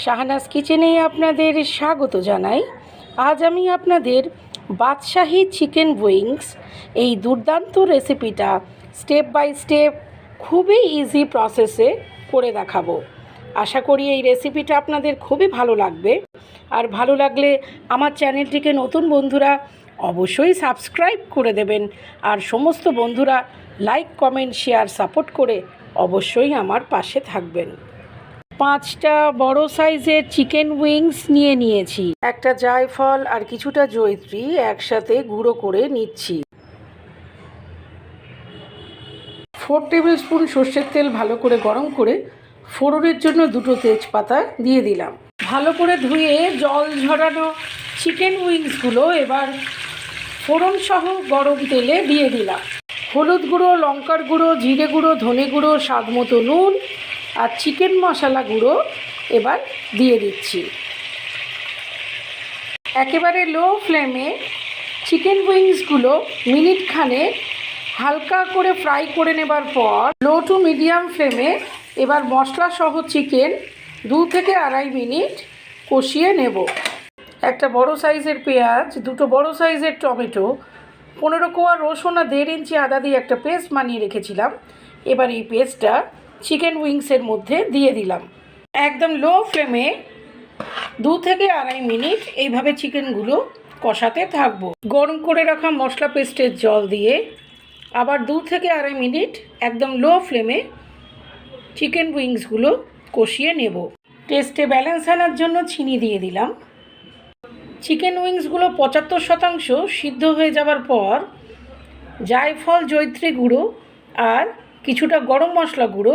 শাহনাজ কিচেনে আপনাদের স্বাগত জানাই। আজ আমি আপনাদের বাদশাহী চিকেন উইংস এই দুর্দান্ত রেসিপিটা স্টেপ বাই স্টেপ খুবই ইজি প্রসেসে করে দেখাবো। আশা করি এই রেসিপিটা আপনাদের খুবই ভালো লাগবে। আর ভালো লাগলে আমার চ্যানেলটিকে নতুন বন্ধুরা অবশ্যই সাবস্ক্রাইব করে দেবেন, আর সমস্ত বন্ধুরা লাইক, কমেন্ট, শেয়ার, সাপোর্ট করে অবশ্যই আমার পাশে থাকবেন। 5টা বড় সাইজের চিকেন উইংস নিয়েছি। একটা জায়ফল আর কিছুটা জয়িত্রী একসাথে গুঁড়ো করে নিচ্ছি। 4 টেবিল স্পুন সর্ষের তেল ভালো করে গরম করে ফোড়নের জন্য 2টো তেজপাতা দিয়ে দিলাম। ভালো করে ধুয়ে জল ঝরানো চিকেন উইংসগুলো এবার ফোড়ন সহ গরম তেলে দিয়ে দিলাম। হলুদ গুঁড়ো, লঙ্কার গুঁড়ো, জিরে গুঁড়ো, ধনে গুঁড়ো, স্বাদ মতো নুন আর চিকেন মশলা গুঁড়ো এবার দিয়ে দিচ্ছি। একেবারে লো ফ্লেমে চিকেন উইংসগুলো মিনিটখানেক হালকা করে ফ্রাই করে নেবার পর লো টু মিডিয়াম ফ্লেমে এবার মশলা সহ চিকেন 2 থেকে 2.5 মিনিট কষিয়ে নেব। একটা বড় সাইজের পেঁয়াজ, 2টো বড় সাইজের টমেটো, 15 কোয়া রসুন আর 1.5 ইঞ্চি আদা দিয়ে একটা পেস্ট বানিয়ে রেখেছিলাম। এবার এই পেস্টটা চিকেন উইংসের মধ্যে দিয়ে দিলাম। একদম লো ফ্লেমে 2 থেকে 2.5 মিনিট এইভাবে চিকেনগুলো কষাতে থাকবো। গরম করে রাখা মশলা পেস্টের জল দিয়ে আবার 2 থেকে 2.5 মিনিট একদম লো ফ্লেমে চিকেন উইংসগুলো কষিয়ে নেব। টেস্টে ব্যালেন্স আনার জন্য চিনি দিয়ে দিলাম। চিকেন উইংসগুলো 75% সিদ্ধ হয়ে যাবার পর জায়ফল, জয়িত্রী গুঁড়ো আর কিছুটা গরম মশলা গুঁড়ো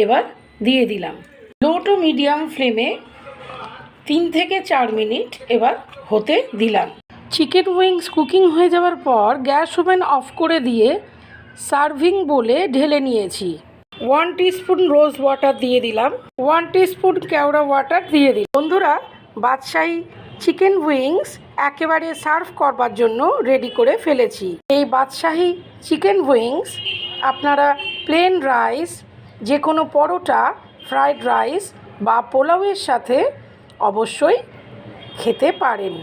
এবার দিয়ে দিলাম। লো টু মিডিয়াম ফ্লেমে 3 থেকে 4 মিনিট এবার হতে দিলাম। চিকেন উইংস কুকিং হয়ে যাওয়ার পর গ্যাস ওভেন অফ করে দিয়ে সার্ভিং বোলে ঢেলে নিয়েছি। 1 টিস্পুন রোজ ওয়াটার দিয়ে দিলাম, 1 টিস্পুন কেওড়া ওয়াটার দিয়ে দিলাম। বন্ধুরা, বাদশাহী চিকেন উইংস একেবারে সার্ভ করবার জন্য রেডি করে ফেলেছি। এই বাদশাহী চিকেন উইংস আপনারা প্লেন রাইস, যে কোনো পরোটা, ফ্রাইড রাইস বা পোলাওয়ের সাথে অবশ্যই খেতে পারেন।